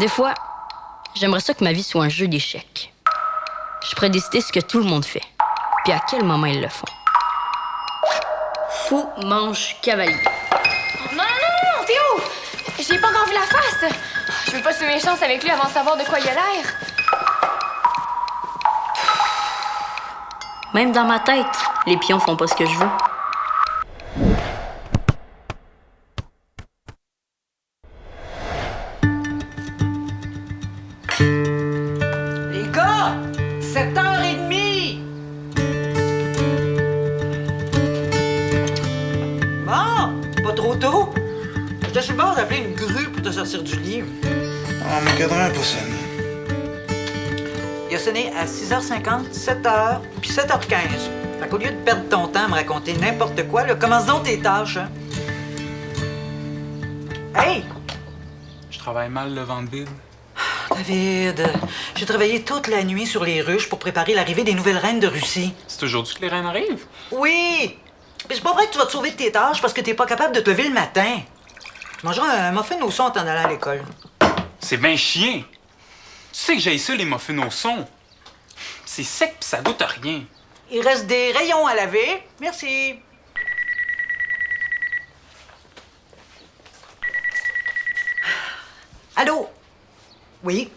Des fois, j'aimerais ça que ma vie soit un jeu d'échecs. Je pourrais décider ce que tout le monde fait, puis à quel moment ils le font. Fou, manche, cavalier. Non, non, non, non, Théo! J'ai pas encore vu la face! Je veux pas semer mes chances avec lui avant de savoir de quoi il a l'air. Même dans ma tête, les pions font pas ce que je veux. Les gars, 7h30! Bon, pas trop tôt. J'étais sur le bord d'appeler une grue pour te sortir du lit. Ah, mon cadran est pas sonné. Il a sonné à 6h50, 7h, puis 7h15. Fait qu'au lieu de perdre ton temps à me raconter n'importe quoi, là, commence donc tes tâches, hein. Hey! Je travaille mal le ventre vide. David, j'ai travaillé toute la nuit sur les ruches pour préparer l'arrivée des nouvelles reines de Russie. C'est aujourd'hui que les reines arrivent? Oui! Mais c'est pas vrai que tu vas te sauver de tes tâches parce que t'es pas capable de te lever le matin. Tu mangeras un muffin au son en t'en allant à l'école. C'est ben chien! Tu sais que j'ai ça, les muffins au son. C'est sec pis ça goûte à rien. Il reste des rayons à laver. Merci. Allô? Oui?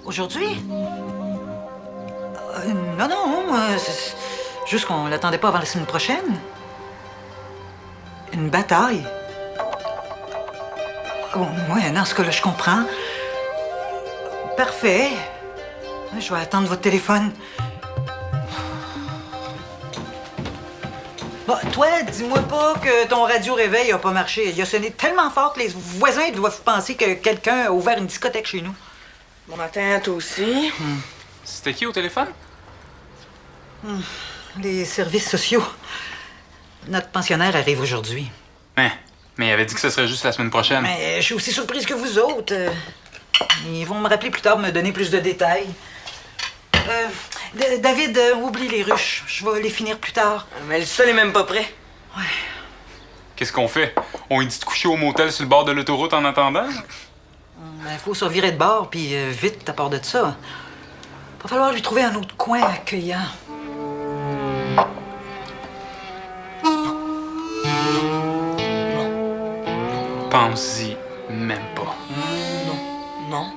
Aujourd'hui? Non, non, c'est juste qu'on l'attendait pas avant la semaine prochaine. Une bataille? Bon, ouais, dans ce cas-là, je comprends. Parfait. Je vais attendre votre téléphone. Bon, toi, dis-moi pas que ton radio-réveil a pas marché. Il a sonné tellement fort que les voisins doivent penser que quelqu'un a ouvert une discothèque chez nous. Bon matin, toi aussi. C'était qui au téléphone? Les services sociaux. Notre pensionnaire arrive aujourd'hui. Hein, mais il avait dit que ce serait juste la semaine prochaine. Mais je suis aussi surprise que vous autres. Ils vont me rappeler plus tard, me donner plus de détails. David, oublie les ruches. Je vais les finir plus tard. Mais le sol est même pas prêt. Qu'est-ce qu'on fait? On lui dit de coucher au motel sur le bord de l'autoroute en attendant? Il faut se revirer de bord, puis vite à part de ça. Va falloir lui trouver un autre coin accueillant. Pense-y même pas. Non.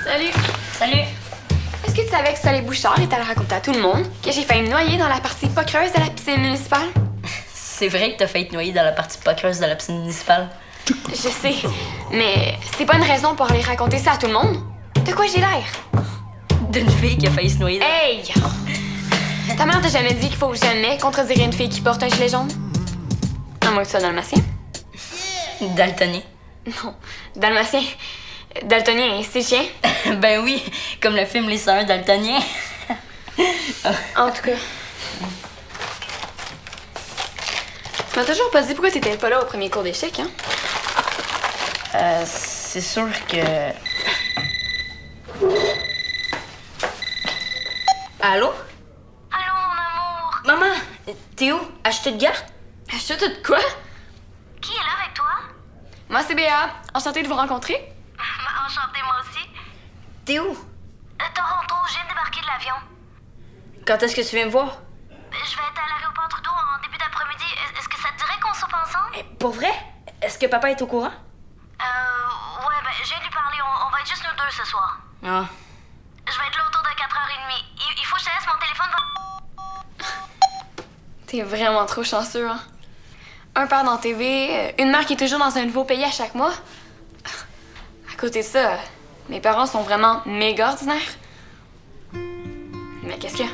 Salut! Salut! Est-ce que tu savais que Soleil Bouchard est allé raconter à tout le monde que j'ai failli me noyer dans la partie pas creuse de la piscine municipale? C'est vrai que t'as failli te noyer dans la partie pas creuse de la piscine municipale. Je sais, mais c'est pas une raison pour aller raconter ça à tout le monde. De quoi j'ai l'air? D'une fille qui a failli se noyer dans... Hey! Ta mère t'a jamais dit qu'il faut jamais contredire une fille qui porte un gilet jaune? À moins que tu sois dalmatien. Daltonien. Non, dalmatien. Daltonien, c'est le chien. Ben oui, comme le film Les Sœurs Daltoniens. En tout cas. Tu m'as toujours pas dit pourquoi t'étais pas là au premier cours d'échecs, hein? C'est sûr que... Allô? Allô, mon amour. Maman, t'es où? À Stuttgart? Je te de quoi? Qui est là avec toi? Moi, c'est Béa. Enchantée de vous rencontrer. Enchantée, moi aussi. T'es où? Toronto, je viens de débarquer de l'avion. Quand est-ce que tu viens me voir? Je vais être à l'aéroport Trudeau en début d'après-midi. Est-ce que ça te dirait qu'on soupe ensemble? Pour vrai? Est-ce que papa est au courant? Ouais, ben, je viens de lui parler. On va être juste nous deux ce soir. Ah. Je vais être là autour de 4h30. Il faut que je te laisse mon téléphone. T'es vraiment trop chanceux, hein? Un père dans TV, une mère qui est toujours dans un nouveau pays à chaque mois. À côté de ça, mes parents sont vraiment méga ordinaires. Mais qu'est-ce qu'il y a?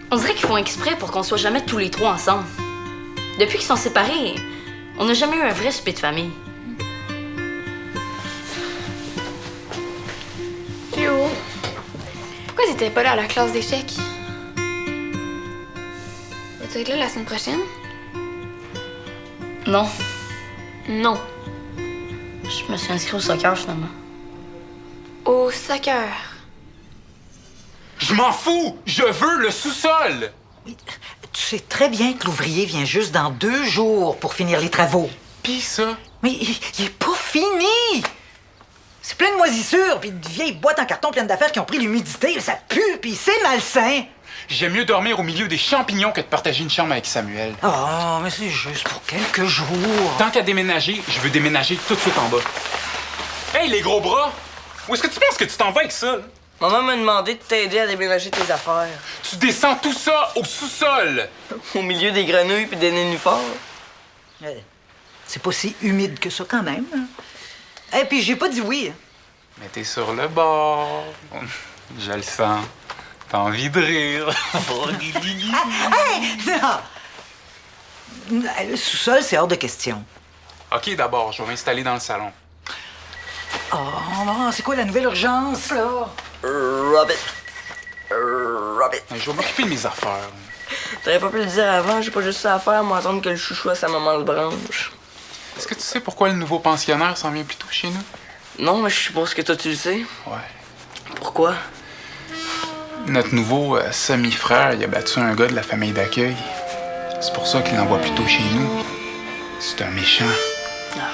On dirait qu'ils font exprès pour qu'on soit jamais tous les trois ensemble. Depuis qu'ils sont séparés, on n'a jamais eu un vrai souper de famille. Léo, pourquoi t'étais pas là à la classe d'échecs? Vas-tu être là la semaine prochaine? Non, Non. je me suis inscrit au soccer finalement. Au soccer. Je m'en fous! Je veux le sous-sol! Tu sais très bien que l'ouvrier vient juste dans 2 jours pour finir les travaux. Pis ça? Mais il est pas fini! C'est plein de moisissures, puis de vieilles boîtes en carton pleines d'affaires qui ont pris l'humidité. Ça pue, puis c'est malsain. J'aime mieux dormir au milieu des champignons que de partager une chambre avec Samuel. Oh, mais c'est juste pour quelques jours. Tant qu'à déménager, je veux déménager tout de suite en bas. Hey, les gros bras! Où est-ce que tu penses que tu t'en vas avec ça? Là? Maman m'a demandé de t'aider à déménager tes affaires. Tu descends tout ça au sous-sol! Au milieu des grenouilles puis des nénuphars. C'est pas si humide que ça, quand même. Et puis, j'ai pas dit oui. Mais t'es sur le bord. Je le sens. T'as envie de rire. Hey! Non! Le sous-sol, c'est hors de question. OK, d'abord, je vais m'installer dans le salon. Oh, non, c'est quoi la nouvelle urgence, là? Robin. Je vais m'occuper de mes affaires. T'aurais pas pu le dire avant, j'ai pas juste ça à faire, moi attendre que le chouchou à sa maman le branche. Est-ce que tu sais pourquoi le nouveau pensionnaire s'en vient plus tôt chez nous? Non, mais je suppose que toi tu le sais. Ouais. Pourquoi? Notre nouveau semi-frère, il a battu un gars de la famille d'accueil. C'est pour ça qu'il l'envoie plus tôt chez nous. C'est un méchant.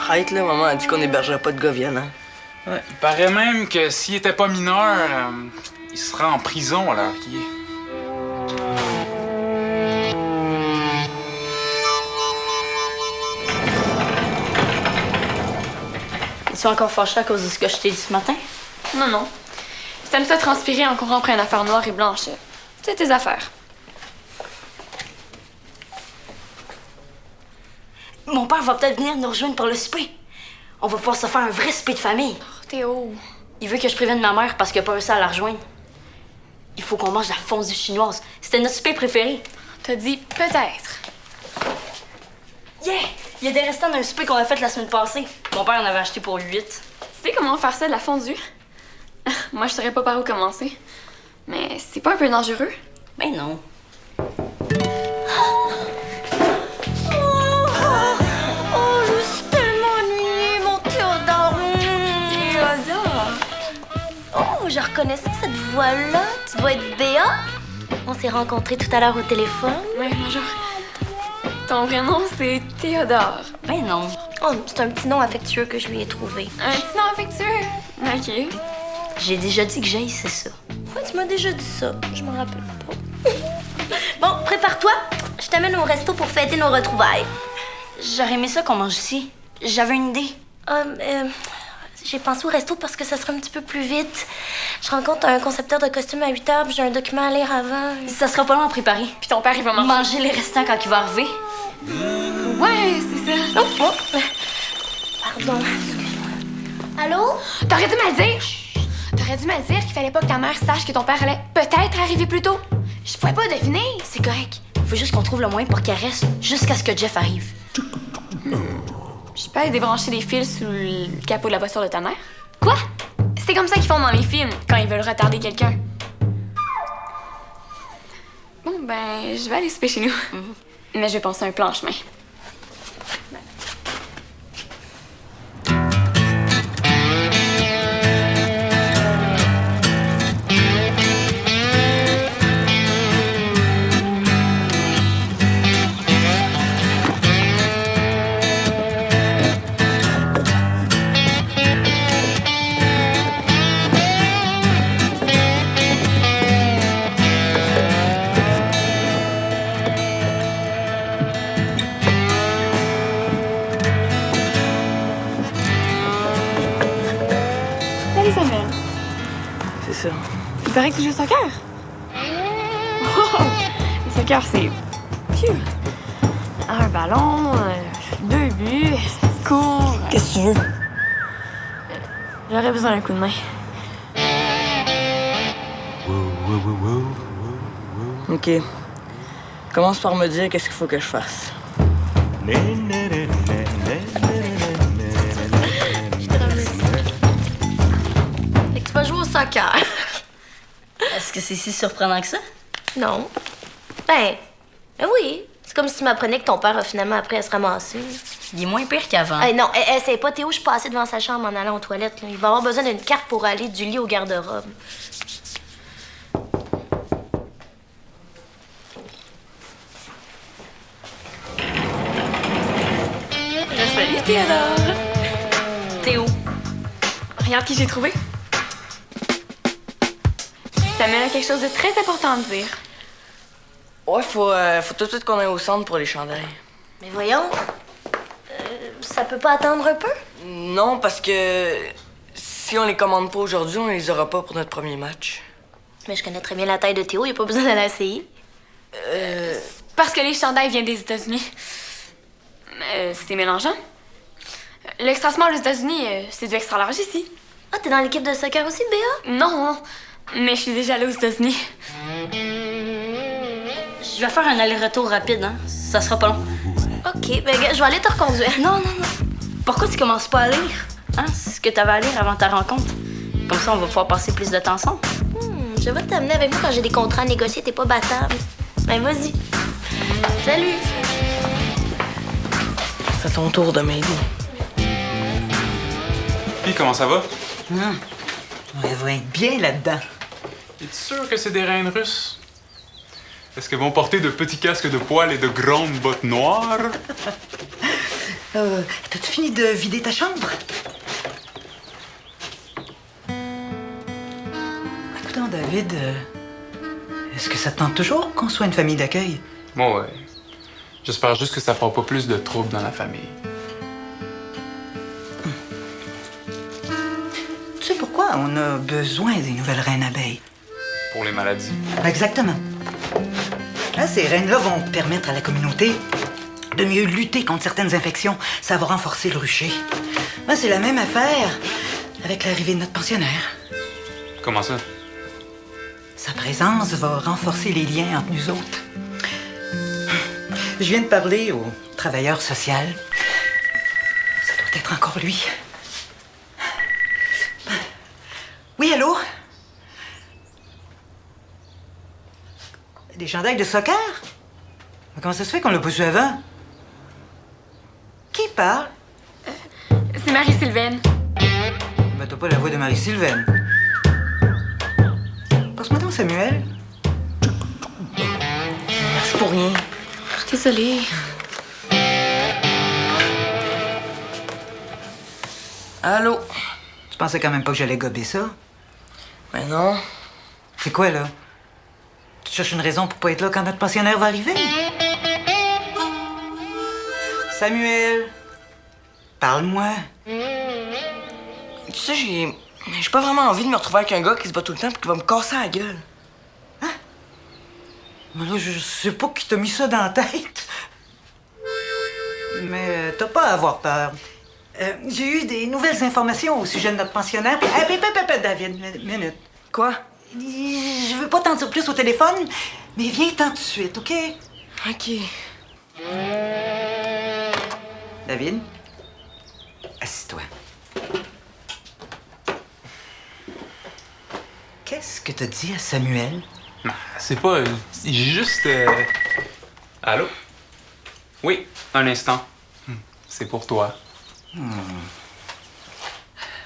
Arrête là, maman a dit qu'on hébergerait pas de gars violents. Ouais, il paraît même que s'il était pas mineur, il serait en prison à l'heure qu'il est. Es-tu encore fâché à cause de ce que je t'ai dit ce matin? Non, non. Si t'aimes ça transpirer en courant après une affaire noire et blanche, c'est tes affaires. Mon père va peut-être venir nous rejoindre pour le souper. On va pouvoir se faire un vrai souper de famille. Oh, Théo. Il veut que je prévienne ma mère parce qu'il a pas réussi à la rejoindre. Il faut qu'on mange la fondue chinoise. C'était notre souper préféré. T'as dit peut-être. Yeah! Il y a des restants d'un souper qu'on a fait la semaine passée. Mon père en avait acheté pour 8. Tu sais comment faire ça de la fondue? Moi, je saurais pas par où commencer. Mais c'est pas un peu dangereux? Ben non. Je suis tellement ennuyée, mon Théodore. Théodore! Oh, je reconnais ça, cette voix-là. Tu dois être Béa. On s'est rencontrés tout à l'heure au téléphone. Oui, bonjour. Ton vrai nom, c'est Théodore. Ben non. Oh, c'est un petit nom affectueux que je lui ai trouvé. Un petit nom affectueux? OK. J'ai déjà dit que c'est ça. Ouais, tu m'as déjà dit ça. Je me rappelle pas. Bon, prépare-toi. Je t'amène au resto pour fêter nos retrouvailles. J'aurais aimé ça qu'on mange ici. J'avais une idée. J'ai pensé au resto parce que ça sera un petit peu plus vite. Je rencontre un concepteur de costumes à 8h, puis j'ai un document à lire avant. Ça sera pas long à préparer. Puis ton père, il va manger. Manger les restants quand il va arriver. Ouais, c'est ça. Oh. Pardon, excuse-moi. Allô? T'aurais dû me le dire. T'aurais dû me le dire qu'il fallait pas que ta mère sache que ton père allait peut-être arriver plus tôt. Je pouvais pas deviner. C'est correct. Faut juste qu'on trouve le moyen pour qu'elle reste jusqu'à ce que Jeff arrive. Je peux aller débrancher les fils sous le capot de la voiture de ta mère? Quoi? C'est comme ça qu'ils font dans les films, quand ils veulent retarder quelqu'un. Bon, ben, je vais aller souper chez nous. Mais je vais penser à un plan en chemin. Salut Samuel. C'est ça. Il paraît que tu joues au soccer. Wow! Le soccer, c'est... Phew! Un ballon, 2 buts, court. Qu'est-ce que tu veux? J'aurais besoin d'un coup de main. OK. Commence par me dire qu'est-ce qu'il faut que je fasse. Fait que tu vas jouer au soccer. Est-ce que c'est si surprenant que ça? Non. Ben oui. C'est comme si tu m'apprenais que ton père a finalement appris à se ramasser. Il est moins pire qu'avant. Hey, non, essaye pas, Théo, je suis passée devant sa chambre en allant aux toilettes. Là. Il va avoir besoin d'une carte pour aller du lit au garde-robe. Théodore! Théo. Regarde qui j'ai trouvé. Ça mène à quelque chose de très important à me dire. Ouais, faut tout de suite qu'on aille au centre pour les chandails. Mais voyons, ça peut pas attendre un peu? Non, parce que si on les commande pas aujourd'hui, on les aura pas pour notre premier match. Mais je connais très bien la taille de Théo, y a pas besoin d'aller à la CI. Parce que les chandails viennent des États-Unis. C'est mélangeant. L'extra small aux États-Unis, c'est du extra large ici. Ah, t'es dans l'équipe de soccer aussi, Béa? Non, mais je suis déjà allée aux États-Unis. Je vais faire un aller-retour rapide, hein. Ça sera pas long. OK, ben gars, je vais aller te reconduire. Non. Pourquoi tu commences pas à lire? Hein? Ce que t'avais à lire avant ta rencontre. Comme ça, on va pouvoir passer plus de temps ensemble. Je vais t'amener avec moi quand j'ai des contrats à négocier, t'es pas battable. Ben vas-y. Salut! C'est à ton tour de m'aider. Puis, comment ça va? Elles vont être bien là-dedans. Es-tu sûr que c'est des reines russes? Est-ce qu'elles vont porter de petits casques de poils et de grandes bottes noires? T'as-tu fini de vider ta chambre? Écoute, David, est-ce que ça te tente toujours qu'on soit une famille d'accueil? Bon, ouais. J'espère juste que ça fera pas plus de troubles dans la famille. Tu sais pourquoi on a besoin des nouvelles reines abeilles? Pour les maladies. Exactement. Là, ces reines-là vont permettre à la communauté de mieux lutter contre certaines infections. Ça va renforcer le rucher. Là, c'est la même affaire avec l'arrivée de notre pensionnaire. Comment ça? Sa présence va renforcer les liens entre nous autres. Je viens de parler au travailleur social. Ça doit être encore lui. Oui, allô? Des chandails de soccer? Mais comment ça se fait qu'on l'a pas su avant? Qui parle? C'est Marie-Sylvaine. Ben, t'as pas la voix de Marie-Sylvaine. Passe-moi donc, Samuel. C'est pour rien. Désolée. Allô? Tu pensais quand même pas que j'allais gober ça? Mais non. C'est quoi, là? Tu cherches une raison pour pas être là quand notre pensionnaire va arriver? Samuel! Parle-moi. Tu sais, j'ai pas vraiment envie de me retrouver avec un gars qui se bat tout le temps et qui va me casser la gueule. Mais là, je sais pas qui t'a mis ça dans la tête. Mais t'as pas à avoir peur. J'ai eu des nouvelles informations au sujet de notre pensionnaire. David, minute. Quoi? Je veux pas t'en dire plus au téléphone, mais viens-t'en tout de suite, OK? OK. David, assis-toi. Qu'est-ce que t'as dit à Samuel? C'est pas... J'ai juste... Allô? Oui, un instant. C'est pour toi.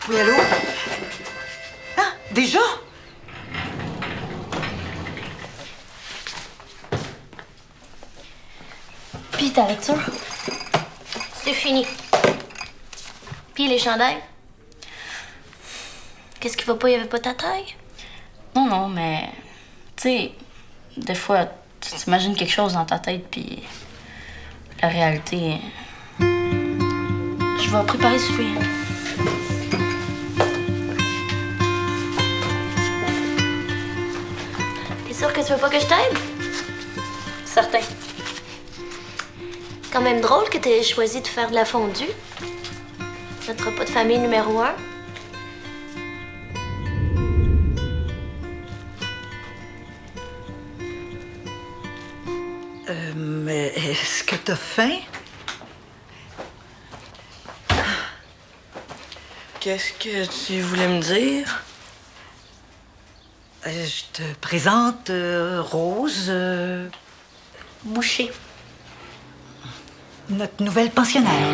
Oui, allô? Ah, déjà? Puis ta lecture? C'est fini. Puis les chandails? Qu'est-ce qui va pas? Il y avait pas ta taille? Non, mais... Tu sais, des fois, tu t'imagines quelque chose dans ta tête, puis... La réalité... Je vais préparer ce souper. T'es sûr que tu veux pas que je t'aide? Certain. Quand même drôle que t'aies choisi de faire de la fondue. Notre repas de famille numéro 1. Mais est-ce que t'as faim? Qu'est-ce que tu voulais me dire? Je te présente Rose, Boucher. notre nouvelle pensionnaire.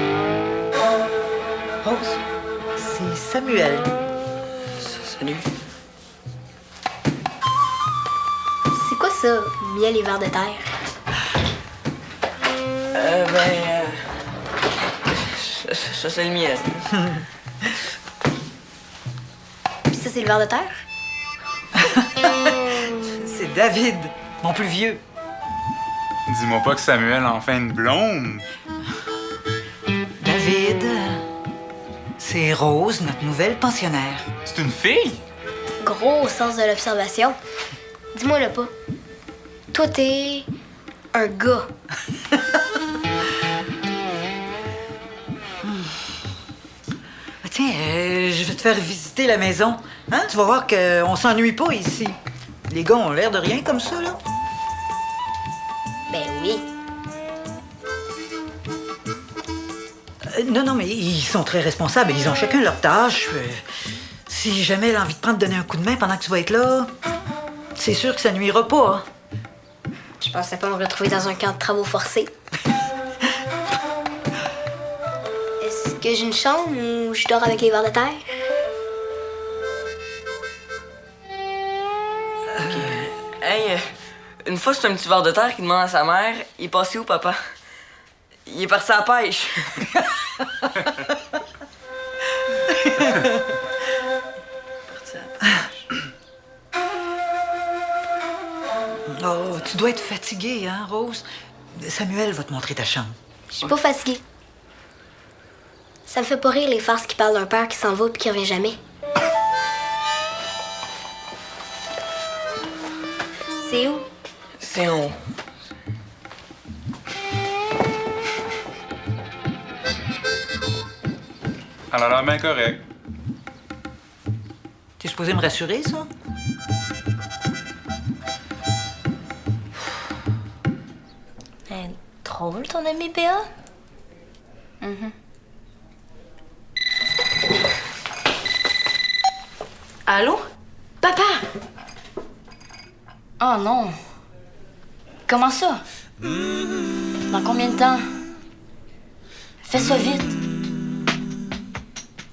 Rose, c'est Samuel. Salut. C'est quoi ça, miel et verre de terre? Ça, c'est le mien. Puis ça, c'est le ver de terre? C'est David, mon plus vieux. Dis-moi pas que Samuel a enfin une blonde. David, c'est Rose, notre nouvelle pensionnaire. C'est une fille? Gros sens de l'observation. Dis-moi-le pas. Toi, t'es un gars. Tiens, je vais te faire visiter la maison. Hein? Tu vas voir qu'on s'ennuie pas ici. Les gars ont l'air de rien comme ça, là. Ben oui. Non, mais ils sont très responsables. Ils ont chacun leur tâche. Si jamais elle a envie de prendre donner un coup de main pendant que tu vas être là, c'est sûr que ça nuira pas. Hein? Je pensais pas me retrouver dans un camp de travaux forcés. Est-ce que j'ai une chambre où je dors avec les vers de terre? Hey, une fois, c'est un petit ver de terre qui demande à sa mère, il est passé où, papa? Il est parti à la pêche. Oh, tu dois être fatiguée, hein, Rose? Samuel va te montrer ta chambre. Je suis pas fatiguée. Ça me fait pas rire les farces qui parlent d'un père qui s'en va puis qui revient jamais. C'est où? C'est en haut. Elle a l'air bien correcte. T'es supposé me rassurer, ça? Drôle, ton ami Béa? Allô? Papa! Oh non. Comment ça? Dans combien de temps? Fais ça vite.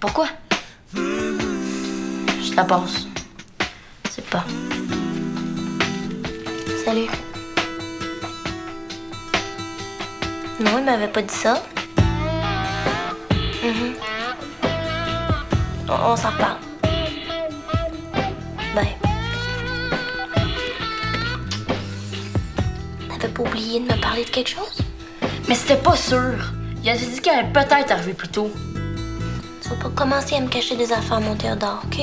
Pourquoi? Je te la passe. C'est pas. Salut. Non, il m'avait pas dit ça. On s'en reparle. Bye. T'avais pas oublié de me parler de quelque chose? Mais c'était pas sûr. Il avait dit qu'elle allait peut-être arriver plus tôt. Tu vas pas commencer à me cacher des affaires, mon Théodore, OK?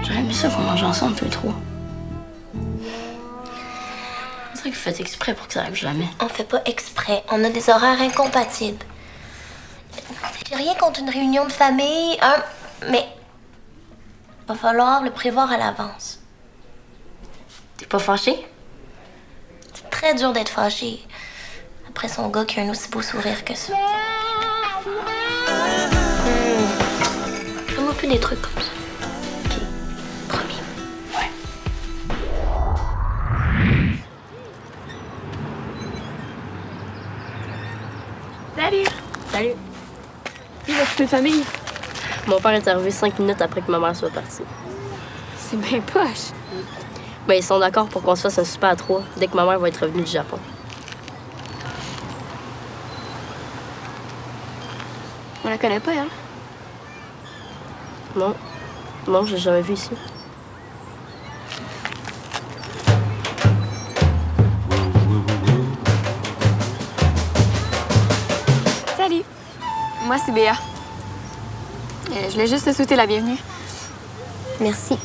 J'aurais aimé ça qu'on mange ensemble tous les trois. On dirait que vous faites exprès pour que ça arrive jamais. On fait pas exprès. On a des horaires incompatibles. J'ai rien contre une réunion de famille, mais va falloir le prévoir à l'avance. T'es pas fâché? C'est très dur d'être fâché après son gars qui a un aussi beau sourire que ça. Fais-moi plus des trucs comme ça. OK. Promis. Ouais. Salut! Salut. Puis la petite famille, Mon père est arrivé 5 minutes après que ma mère soit partie. c'est bien poche. Ben, ils sont d'accord pour qu'on se fasse un souper à 3 dès que ma mère va être revenue du Japon. On la connaît pas, hein? Non. Non, je l'ai jamais vu ici. Salut! Moi, c'est Béa. Je voulais juste te souhaiter la bienvenue. Merci.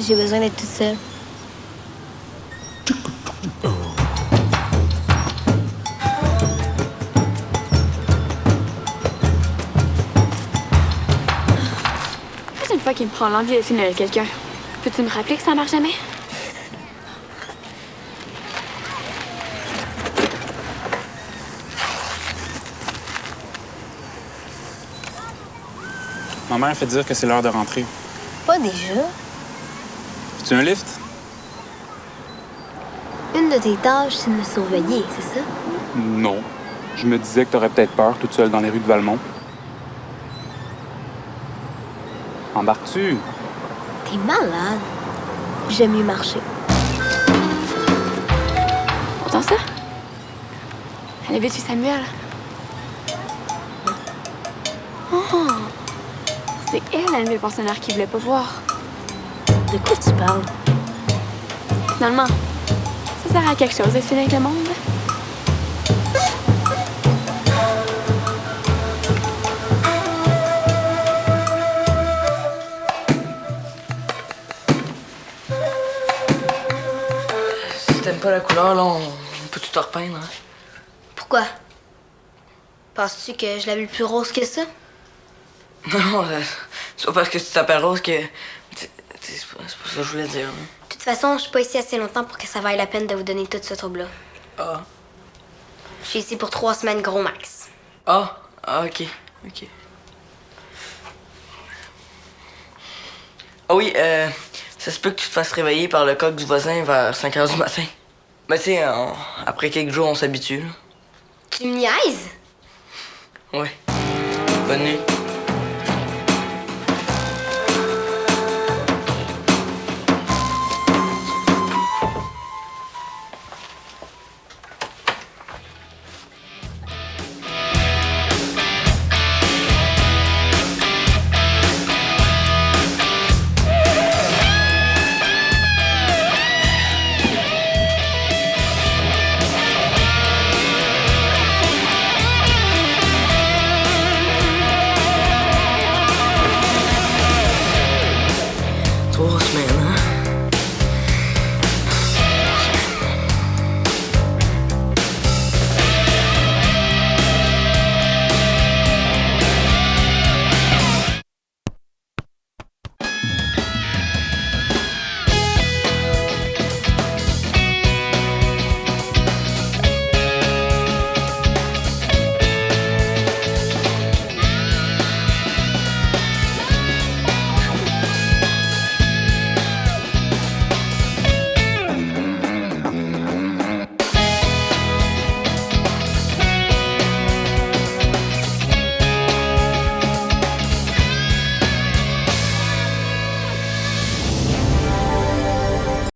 J'ai besoin d'être toute seule. La prochaine fois qu'il me prend l'envie de finir avec quelqu'un, peux-tu me rappeler que ça marche jamais? Ma mère fait dire que c'est l'heure de rentrer. Pas déjà. Veux-tu un lift? Une de tes tâches, c'est de me surveiller, c'est ça? Non. Je me disais que t'aurais peut-être peur toute seule dans les rues de Valmont. Embarques-tu? T'es malade. J'aime mieux marcher. Entends ça? Elle avait tué Samuel. Oh! C'est elle le pensionnaire qui voulait pas voir. De quoi tu parles? Finalement, ça sert à quelque chose de finir avec le monde. Si t'aimes pas la couleur, là, on peut tout repeindre. Hein? Pourquoi? Penses-tu que je l'avais le plus rose que ça? Non, c'est pas parce que tu t'appelles Rose que. C'est pas ça que je voulais dire. Hein. De toute façon, je suis pas ici assez longtemps pour que ça vaille la peine de vous donner tout ce trouble-là. Ah. Je suis ici pour 3 semaines gros max. Ah, ok. Ok. Ah oui, ça se peut que tu te fasses réveiller par le coq du voisin vers 5 h du matin. Mais tu sais, après quelques jours, on s'habitue. Là. Tu me niaises? Ouais. Bonne nuit.